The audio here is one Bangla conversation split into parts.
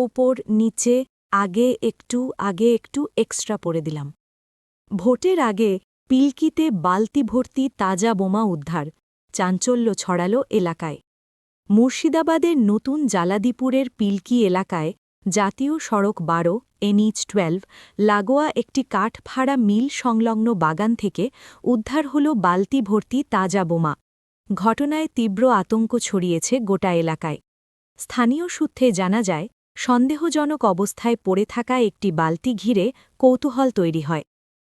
ওপর নিচে আগে একটু এক্সট্রা পড়ে দিলাম। ভোটের আগে পিলকিতে বালতি ভর্তি তাজা বোমা উদ্ধার, চাঞ্চল্য ছড়ালো এলাকায়। মুর্শিদাবাদের নতুন জালাদিপুরের পিলকি এলাকায় জাতীয় সড়ক ১২ NH 12 লাগোয়া একটি কাঠ ভাড়া মিল সংলগ্ন বাগান থেকে উদ্ধার হল বালতি ভর্তি তাজা বোমা। ঘটনায় তীব্র আতঙ্ক ছড়িয়েছে গোটা এলাকায়। স্থানীয় সূত্রে জানা যায়, সন্দেহজনক অবস্থায় পড়ে থাকা একটি বালতি ঘিরে কৌতূহল তৈরি হয়।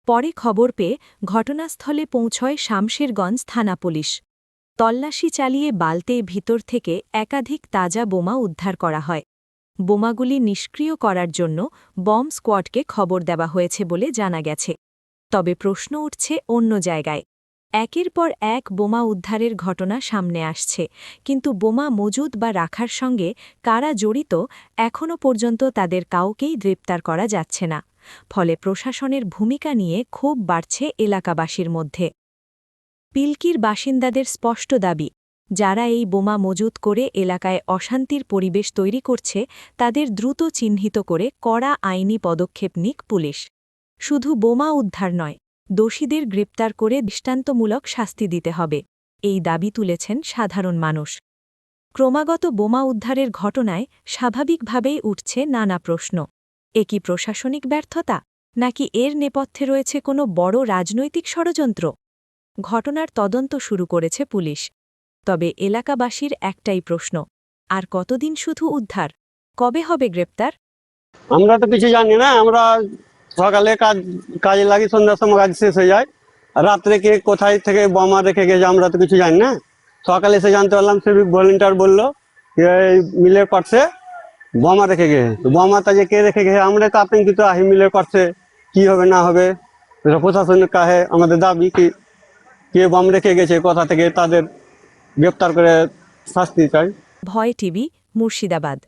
পরে খবর পেয়ে ঘটনাস্থলে পৌঁছয় শামশেরগঞ্জ থানা পুলিশ। তল্লাশি চালিয়ে বালতির ভিতর থেকে একাধিক তাজা বোমা উদ্ধার করা হয়। বোমাগুলি নিষ্ক্রিয় করার জন্য বম্ব স্কোয়াডকে খবর দেওয়া হয়েছে বলে জানা গেছে। তবে প্রশ্ন উঠছে অন্য জায়গায়। একের পর এক বোমা উদ্ধারের ঘটনা সামনে আসছে, কিন্তু বোমা মজুদ বা রাখার সঙ্গে কারা জড়িত এখনও পর্যন্ত তাদের কাউকেই গ্রেপ্তার করা যাচ্ছে না। ফলে প্রশাসনের ভূমিকা নিয়ে ক্ষোভ বাড়ছে এলাকাবাসীর মধ্যে। পিলকির বাসিন্দাদের স্পষ্ট দাবি, যারা এই বোমা মজুত করে এলাকায় অশান্তির পরিবেশ তৈরি করছে তাদের দ্রুত চিহ্নিত করে কড়া আইনি পদক্ষেপ নিক পুলিশ। শুধু বোমা উদ্ধার নয়, দোষীদের গ্রেপ্তার করে দৃষ্টান্তমূলক শাস্তি দিতে হবে, এই দাবি তুলেছেন সাধারণ মানুষ। ক্রমাগত বোমা উদ্ধারের ঘটনায় স্বাভাবিকভাবেই উঠছে নানা প্রশ্ন। এ কি প্রশাসনিক ব্যর্থতা, নাকি এর নেপথ্যে রয়েছে কোনো বড় রাজনৈতিক ষড়যন্ত্র? ঘটনার তদন্ত শুরু করেছে পুলিশ। তবে এলাকাবাসীর একটাই প্রশ্ন, আর কতদিন শুধু উদ্ধার? কবে হবে গ্রেপ্তার? আমরা তো কিছু জানি না। আমরা সকালে কাজে লাগি, সন্ধ্যার সময় কাজ শেষ হয়ে যায়। রাত্রে কে কোথায় থেকে বোমা রেখে গেছে আমরা তো কিছু জানি না। সকালে এসে জানতে পারলাম, সিভিক ভলেন্টিয়ার বললো এই মিলের পাশে বোমা রেখে গেছে। তো বোমাটা যে কে রেখে গেছে আমরা তো আতঙ্কিত আহি, মিলের পাশে কি হবে না হবে। প্রশাসনিক কাছে আমাদের দাবি কি, কে বোম রেখে গেছে কোথা থেকে তাদের গ্রেপ্তার করে শাস্তি চাই। ভয় টিভি, মুর্শিদাবাদ।